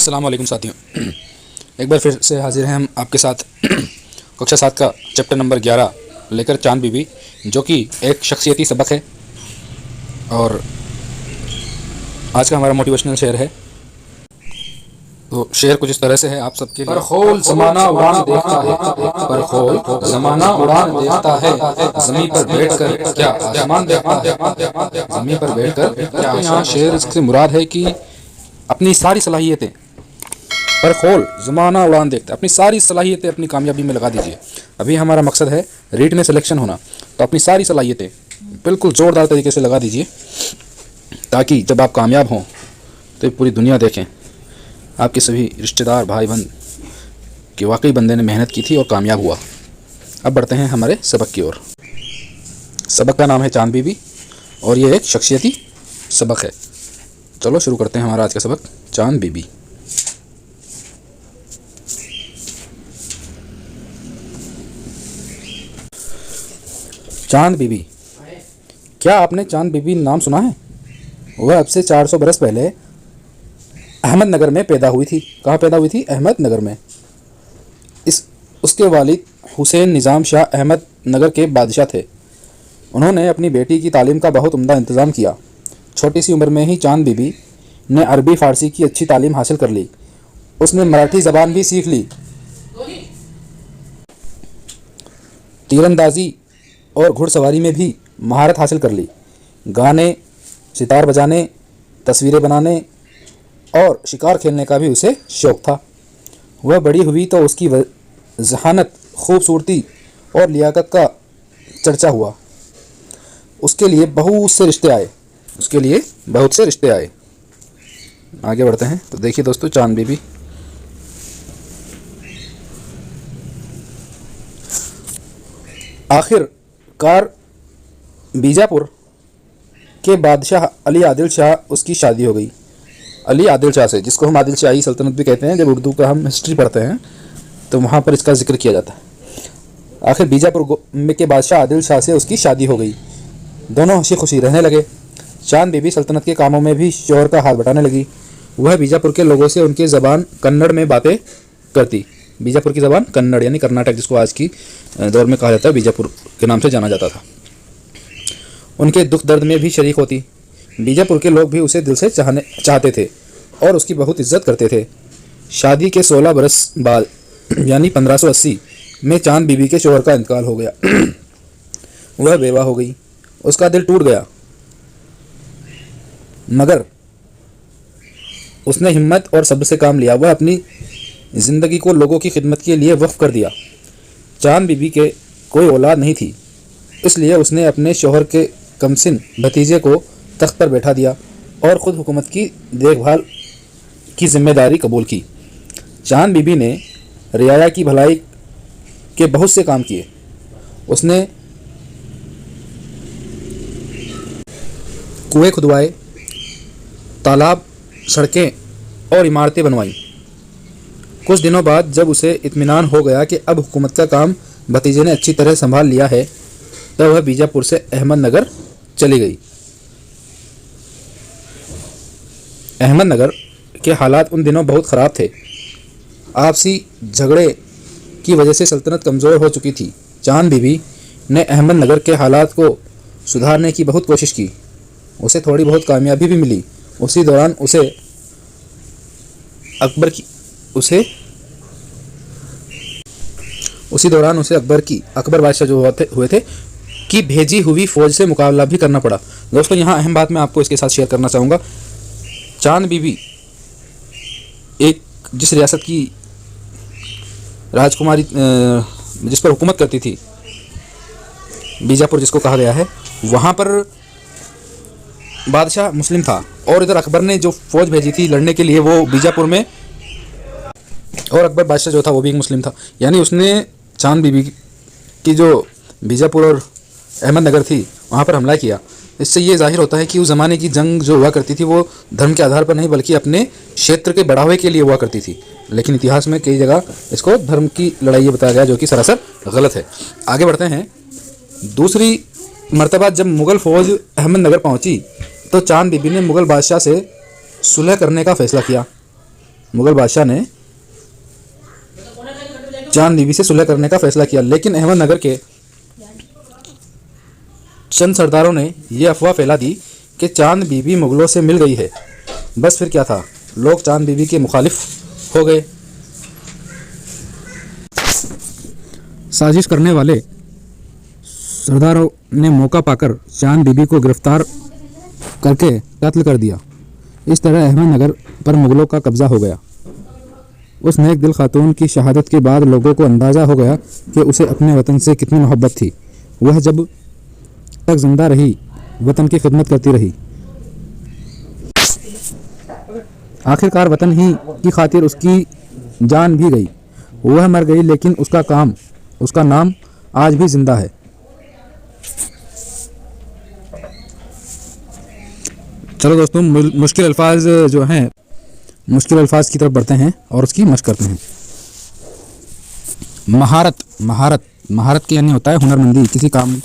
अस्सलाम वालेकुम साथियों। एक बार फिर से हाजिर हैं हम आपके साथ कक्षा 7 का चैप्टर नंबर 11 लेकर चांद बीबी, जो कि एक शख्सियती सबक है। और आज का हमारा मोटिवेशनल शेयर है। तो शेयर कुछ इस तरह से है आप सबके लिए। खोल ज़माना उड़ान देखता है, पर खोल ज़माना उड़ान देखता है, ज़मीन पर बैठकर क्या आसमान देखता है। ज़मीन पर बैठकर क्या। यहाँ शेर से मुराद है कि अपनी सारी सलाहियतें पर खोल ज़माना उड़ान देखता है, अपनी सारी सलाहियतें अपनी कामयाबी में लगा दीजिए। अभी हमारा मकसद है रीट में सिलेक्शन होना, तो अपनी सारी सलाहियतें बिल्कुल ज़ोरदार तरीके से लगा दीजिए, ताकि जब आप कामयाब हों तो पूरी दुनिया देखें आपके सभी रिश्तेदार भाई बहन कि वाकई बंदे ने मेहनत की थी और कामयाब हुआ। अब बढ़ते हैं हमारे सबक की ओर। सबक का नाम है चांद बीबी और ये एक शख्सियती सबक है। चलो शुरू करते हैं हमारा आज का सबक, चांद बीबी। चांद बीबी। क्या आपने चांद बीबी नाम सुना है? वह अब से 400 बरस पहले अहमदनगर में पैदा हुई थी। कहाँ पैदा हुई थी? अहमदनगर में। उसके वालिद हुसैन निज़ाम शाह अहमदनगर के बादशाह थे। उन्होंने अपनी बेटी की तालीम का बहुत उम्दा इंतज़ाम किया। छोटी सी उम्र में ही चांद बीबी ने अरबी फ़ारसी की अच्छी तालीम हासिल कर ली। उसने मराठी ज़बान भी सीख ली। तीरंदाजी और घुड़सवारी में भी महारत हासिल कर ली। गाने, सितार बजाने, तस्वीरें बनाने और शिकार खेलने का भी उसे शौक़ था। वह बड़ी हुई तो उसकी ज़हानत, खूबसूरती और लियाकत का चर्चा हुआ। उसके लिए बहुत से रिश्ते आए। आगे बढ़ते हैं। तो देखिए दोस्तों, चांद बीबी। आखिरकार बीजापुर के बादशाह अली आदिल शाह उसकी शादी हो गई। अली आदिल शाह से, जिसको हम आदिल शाही सल्तनत भी कहते हैं। जब उर्दू का हम हिस्ट्री पढ़ते हैं तो वहाँ पर इसका जिक्र किया जाता है। आखिर बीजापुर के बादशाह आदिल शाह से उसकी शादी हो गई। दोनों हंसी खुशी रहने लगे। चांद बीबी सल्तनत के कामों में भी शौहर का हाथ बटाने लगी। वह बीजापुर के लोगों से उनकी ज़बान कन्नड़ में बातें करती। बीजापुर की ज़बान कन्नड़ यानी कर्नाटक, जिसको आज की दौर में कहा जाता है, बीजापुर के नाम से जाना जाता था। उनके दुख दर्द में भी शरीक होती। बीजापुर के लोग भी उसे दिल से चाहते थे और उसकी बहुत इज्जत करते थे। शादी के 16 बरस बाद यानी 1580 में चांद बीबी के शौहर का इंतकाल हो गया। वह बेवा हो गई। उसका दिल टूट गया, मगर उसने हिम्मत और सब्र से काम लिया। वह अपनी ज़िंदगी को लोगों की खिदमत के लिए वक्फ कर दिया। चांद बीबी के कोई औलाद नहीं थी, इसलिए उसने अपने शौहर के कमसिन भतीजे को तख्त पर बैठा दिया और ख़ुद हुकूमत की देखभाल की जिम्मेदारी कबूल की। चांद बीबी ने रियाया की भलाई के बहुत से काम किए। उसने कुएं खुदवाए, तालाब, सड़कें और इमारतें बनवाई। कुछ दिनों बाद जब उसे इत्मीनान हो गया कि अब हुकूमत का काम भतीजे ने अच्छी तरह संभाल लिया है, तब वह बीजापुर से अहमदनगर चली गई। अहमदनगर के हालात उन दिनों बहुत ख़राब थे। आपसी झगड़े की वजह से सल्तनत कमज़ोर हो चुकी थी। चांद बीबी ने अहमदनगर के हालात को सुधारने की बहुत कोशिश की। उसे थोड़ी बहुत कामयाबी भी मिली। उसी दौरान उसे अकबर बादशाह जो हुए थे की भेजी हुई फ़ौज से मुकाबला भी करना पड़ा। दोस्तों, यहाँ अहम बात मैं आपको इसके साथ शेयर करना चाहूँगा। चांद बीबी एक जिस रियासत की राजकुमारी जिस पर हुकूमत करती थी, बीजापुर जिसको कहा गया है, वहाँ पर बादशाह मुस्लिम था और इधर अकबर ने जो फ़ौज भेजी थी लड़ने के लिए वो बीजापुर में, और अकबर बादशाह जो था वो भी एक मुस्लिम था। यानी उसने चांद बीबी की जो बीजापुर और अहमदनगर थी वहाँ पर हमला किया। इससे ये जाहिर होता है कि उस ज़माने की जंग जो हुआ करती थी वो धर्म के आधार पर नहीं बल्कि अपने क्षेत्र के बढ़ावे के लिए हुआ करती थी। लेकिन इतिहास में कई जगह इसको धर्म की लड़ाई बताया गया, जो कि सरासर गलत है। आगे बढ़ते हैं। दूसरी मर्तबा जब मुग़ल फ़ौज अहमदनगर पहुंची तो चांद बीबी ने मुग़ल बादशाह से सुलह करने का फ़ैसला किया। मुगल बादशाह ने चांद बीबी से सुलह करने का फैसला किया, लेकिन अहमदनगर के चंद सरदारों ने यह अफवाह फैला दी कि चांद बीबी मुगलों से मिल गई है। बस फिर क्या था, लोग चांद बीबी के मुखालिफ हो गए। साजिश करने वाले सरदारों ने मौका पाकर चांद बीबी को गिरफ्तार करके कत्ल कर दिया। इस तरह अहमदनगर पर मुगलों का कब्जा हो गया। उस नेक दिल खातून की शहादत के बाद लोगों को अंदाज़ा हो गया कि उसे अपने वतन से कितनी मोहब्बत थी। वह जब तक जिंदा रही वतन की खिदमत करती रही। आखिरकार वतन ही की खातिर उसकी जान भी गई। वह मर गई, लेकिन उसका नाम आज भी जिंदा है। चलो दोस्तों, मुश्किल अल्फाज जो हैं, मुश्किल अल्फाज की तरफ बढ़ते हैं और उसकी मशक करते हैं। महारत महारत महारत के यानी होता है हुनरमंदी, किसी काम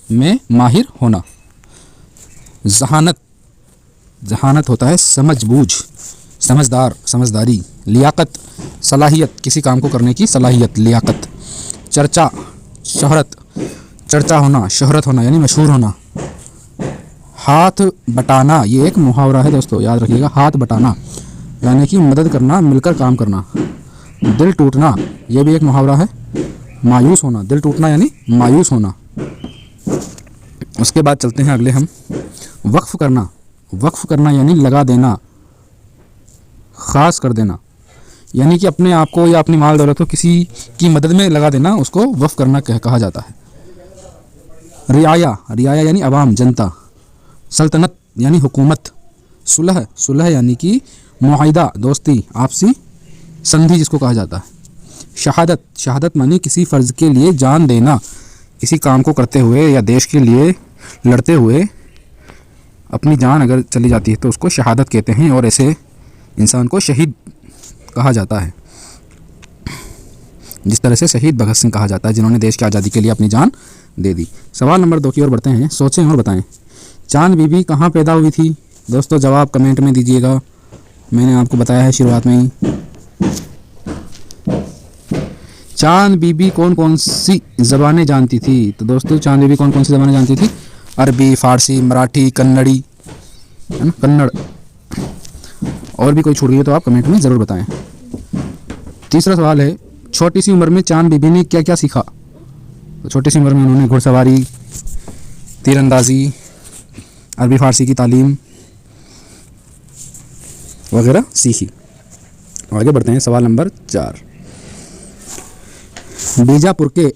में माहिर होना। जहानत जहानत होता है समझबूझ, समझदार, समझदारी। लियाकत सलाहियत, किसी काम को करने की सलाहियत, लियाकत। चर्चा शोहरत, चर्चा होना, शोहरत होना यानी मशहूर होना। हाथ बटाना, ये एक मुहावरा है दोस्तों, याद रखिएगा। हाथ बटाना यानी कि मदद करना, मिलकर काम करना। दिल टूटना, ये भी एक मुहावरा है। मायूस होना, दिल टूटना यानी मायूस होना। उसके बाद चलते हैं अगले हम। वक्फ करना, वक्फ करना यानी लगा देना, ख़ास कर देना, यानी कि अपने आप को या अपनी माल दौलत को किसी की मदद में लगा देना, उसको वक्फ करना कहा जाता है। रियाया, रियाया यानी अवाम, जनता। सल्तनत यानी हुकूमत। सुलह, सुलह यानी कि मुआहिदा, दोस्ती, आपसी संधि जिसको कहा जाता है। शहादत, शहादत मानी किसी फ़र्ज़ के लिए जान देना, किसी काम को करते हुए या देश के लिए लड़ते हुए अपनी जान अगर चली जाती है तो उसको शहादत कहते हैं, और ऐसे इंसान को शहीद कहा जाता है। जिस तरह से शहीद भगत सिंह कहा जाता है, जिन्होंने देश की आज़ादी के लिए अपनी जान दे दी। सवाल नंबर 2 की ओर बढ़ते हैं। सोचें और बताएं, चांद बीबी कहाँ पैदा हुई थी? दोस्तों जवाब कमेंट में दीजिएगा। मैंने आपको बताया है शुरुआत में ही। चांद बीबी कौन कौन सी ज़बानें जानती थी? तो दोस्तों चांद बीबी कौन कौन सी ज़बानें जानती थी? अरबी, फ़ारसी, मराठी, कन्नड़ी, है ना, कन्नड़। और भी कोई छूट गई है तो आप कमेंट में ज़रूर बताएं। तीसरा सवाल है, छोटी सी उम्र में चांद बीबी ने क्या क्या सीखा? तो छोटी सी उम्र में उन्होंने घुड़सवारी, तीरंदाजी, अरबी फ़ारसी की तालीम वगैरह सीखी। आगे बढ़ते हैं। सवाल नंबर 4, बीजापुर के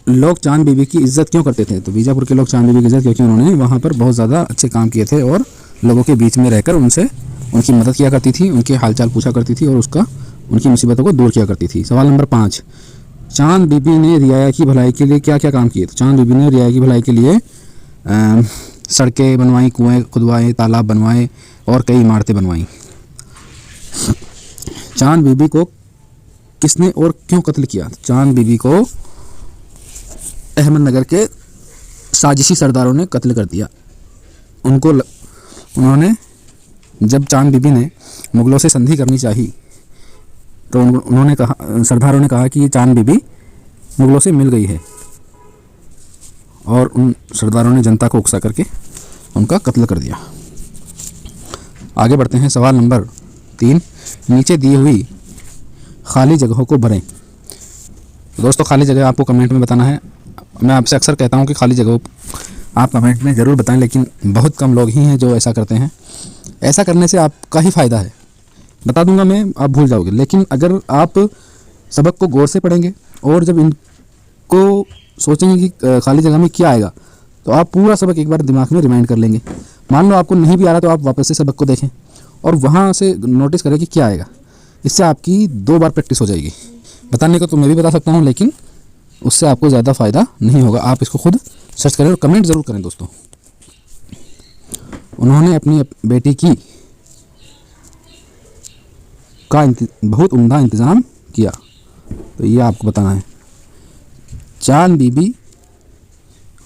लोग चांद बीबी की इज़्ज़त क्यों करते थे? तो बीजापुर के लोग चांद बीबी की इज़्ज़त क्योंकि उन्होंने वहाँ पर बहुत ज़्यादा अच्छे काम किए थे और लोगों के बीच में रहकर उनकी मदद किया करती थी, उनके हालचाल पूछा करती थी और उनकी मुसीबतों को दूर किया करती थी। सवाल नंबर 5, चांद बीबी ने रियाया की भलाई के लिए क्या क्या काम किए? तो चांद बीबी ने रियाया की भलाई के लिए सड़कें बनवाई, कुएँ खुदवाए, तालाब बनवाए और कई इमारतें बनवाई। चांद बीबी को किसने और क्यों कत्ल किया? चांद बीबी को अहमदनगर के साजिशी सरदारों ने कत्ल कर दिया। उन्होंने जब चांद बीबी ने मुगलों से संधि करनी चाहिए तो उन्होंने कहा, सरदारों ने कहा कि ये चांद बीबी मुगलों से मिल गई है, और उन सरदारों ने जनता को उकसा करके उनका कत्ल कर दिया। आगे बढ़ते हैं। सवाल नंबर 3, नीचे दी हुई खाली जगहों को भरें। तो दोस्तों खाली जगह आपको कमेंट में बताना है। मैं आपसे अक्सर कहता हूं कि खाली जगहों आप कमेंट में ज़रूर बताएं, लेकिन बहुत कम लोग ही हैं जो ऐसा करते हैं। ऐसा करने से आपका ही फ़ायदा है। बता दूंगा मैं, आप भूल जाओगे, लेकिन अगर आप सबक को गौर से पढ़ेंगे और जब इनको सोचेंगे कि खाली जगह में क्या आएगा, तो आप पूरा सबक एक बार दिमाग में रिमाइंड कर लेंगे। मान लो आपको नहीं भी आ रहा तो आप वापस से सबक को देखें और वहाँ से नोटिस करें कि क्या आएगा। इससे आपकी 2 बार प्रैक्टिस हो जाएगी। बताने को तो मैं भी बता सकता हूँ, लेकिन उससे आपको ज़्यादा फ़ायदा नहीं होगा। आप इसको खुद सर्च करें और कमेंट ज़रूर करें। दोस्तों उन्होंने अपनी बेटी की बहुत उम्दा इंतज़ाम किया, तो ये आपको बताना है। चांद बीबी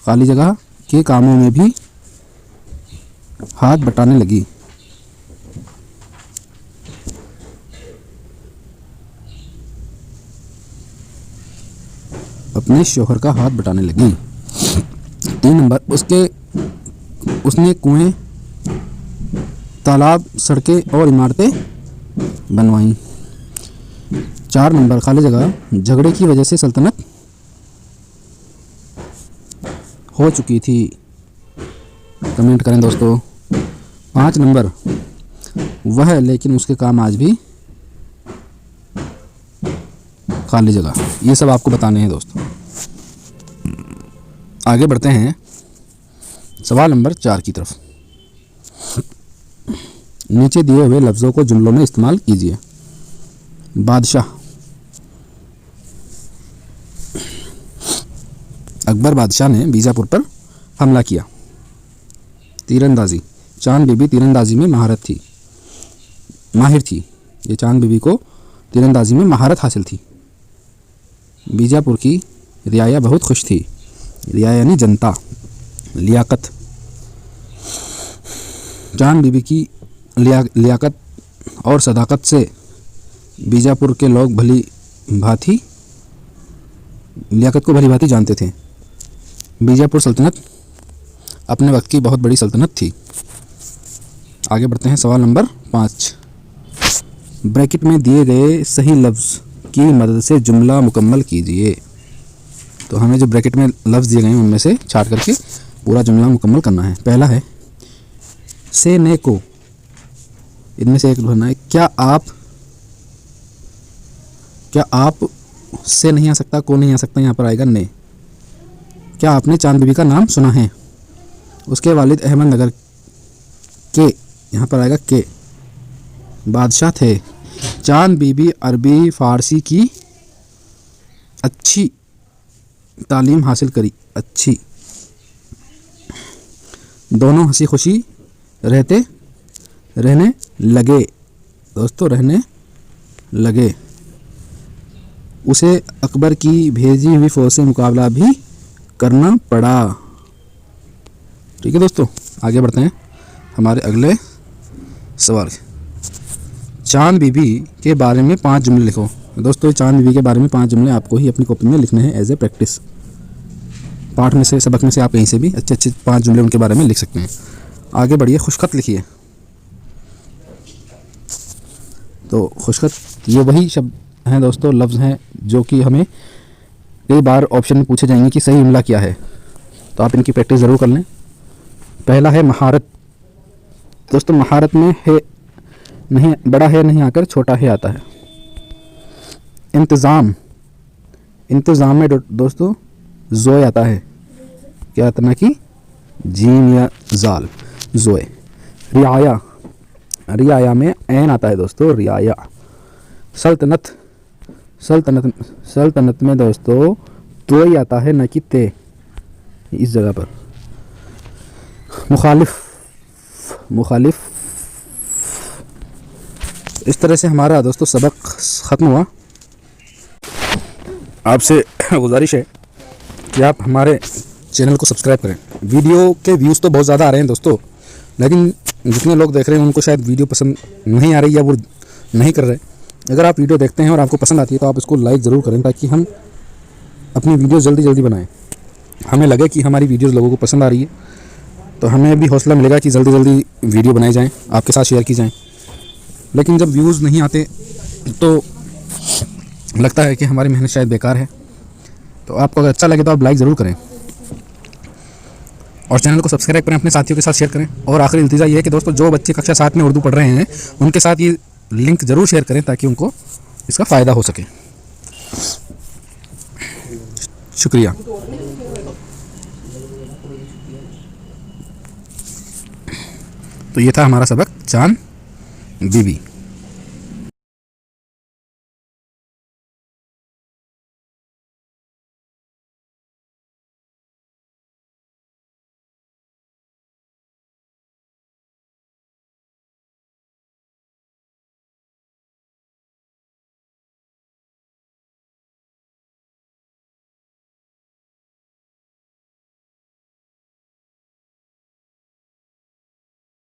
खाली जगह के कामों में भी हाथ बटाने लगी। अपने शौहर का हाथ बटाने लगी। 3 नंबर, उसने कुएं, तालाब, सड़कें और इमारतें बनवाई। 4 नंबर, खाली जगह, झगड़े की वजह से सल्तनत हो चुकी थी। कमेंट करें दोस्तों। 5 नंबर, वह लेकिन उसके काम आज भी, खाली जगह। ये सब आपको बताने हैं दोस्तों। आगे बढ़ते हैं सवाल नंबर 4 की तरफ। नीचे दिए हुए लफ्ज़ों को जुमलों में इस्तेमाल कीजिए। बादशाह, अकबर बादशाह ने बीजापुर पर हमला किया। तीरंदाजी, चांद बीबी तीरंदाजी में माहिर थी। ये चांद बीबी को तीरंदाजी में महारत हासिल थी। बीजापुर की रियाया बहुत खुश थी। रियाया यानी जनता। लियाकत, चांद बीबी की लियाकत और सदाकत से बीजापुर के लोग लियाकत को भली भांति जानते थे। बीजापुर सल्तनत अपने वक्त की बहुत बड़ी सल्तनत थी। आगे बढ़ते हैं सवाल नंबर 5। ब्रैकेट में दिए गए सही लफ्ज़ की मदद से जुमला मुकम्मल कीजिए। तो हमें जो ब्रैकेट में लफ्ज़ दिए गए हैं उनमें से छाट करके पूरा जुमला मुकम्मल करना है। पहला है से ने को, इनमें से एक ढूंढना है। क्या आप से नहीं आ सकता, को नहीं आ सकता, यहाँ पर आएगा ने। क्या आपने चांद बीबी का नाम सुना है? उसके वालिद अहमदनगर के, यहाँ पर आएगा के, बादशाह थे। चांद बीबी अरबी फ़ारसी की अच्छी तालीम हासिल करी। अच्छी। दोनों हंसी खुशी रहने लगे। दोस्तों, रहने लगे। उसे अकबर की भेजी हुई फौज से मुकाबला भी करना पड़ा। ठीक है दोस्तों, आगे बढ़ते हैं हमारे अगले सवाल। चांद बीबी के बारे में 5 जुमले लिखो। दोस्तों, चांद बीबी के बारे में 5 जुमले आपको ही अपनी कॉपी में लिखने हैं एज ए प्रैक्टिस। पाठ में से, सबक में से आप कहीं से भी अच्छे 5 जुमले उनके बारे में लिख सकते हैं। आगे बढ़िए, खुशखत लिखिए। तो खुशखत ये वही शब्द हैं दोस्तों, लफ्ज़ हैं जो कि हमें कई बार ऑप्शन में पूछे जाएंगे कि सही जुमला क्या है। तो आप इनकी प्रैक्टिस ज़रूर कर लें। पहला है महारत। दोस्तों, महारत में है नहीं, बड़ा है नहीं आकर छोटा है आता है। इंतज़ाम में दोस्तों ज़ोए आता है। क्या आता ना कि जीम या जाल, ज़ोए। रियाया में ऐन आता है दोस्तों, रियाया। सल्तनत में दोस्तों तोई आता है न कि ते, इस जगह पर। मुखालिफ। इस तरह से हमारा दोस्तों सबक ख़त्म हुआ। आपसे गुजारिश है कि आप हमारे चैनल को सब्सक्राइब करें। वीडियो के व्यूज़ तो बहुत ज़्यादा आ रहे हैं दोस्तों, लेकिन जितने लोग देख रहे हैं उनको शायद वीडियो पसंद नहीं आ रही या वो नहीं कर रहे। अगर आप वीडियो देखते हैं और आपको पसंद आती है तो आप इसको लाइक ज़रूर करें, ताकि हम अपनी वीडियो जल्दी बनाएं। हमें लगे कि हमारी वीडियोज़ लोगों को पसंद आ रही है, तो हमें भी हौसला मिलेगा कि जल्दी वीडियो बनाई जाएँ, आपके साथ शेयर की जाएँ। लेकिन जब व्यूज़ नहीं आते तो लगता है कि हमारी मेहनत शायद बेकार है। तो आपको अगर अच्छा लगे तो आप लाइक ज़रूर करें और चैनल को सब्सक्राइब करें, अपने साथियों के साथ शेयर करें। और आखिरी इल्तिजा ये है कि दोस्तों जो बच्चे कक्षा 7 में उर्दू पढ़ रहे हैं उनके साथ ये लिंक ज़रूर शेयर करें, ताकि उनको इसका फ़ायदा हो सके। शुक्रिया। तो ये था हमारा सबक चांद बीबी।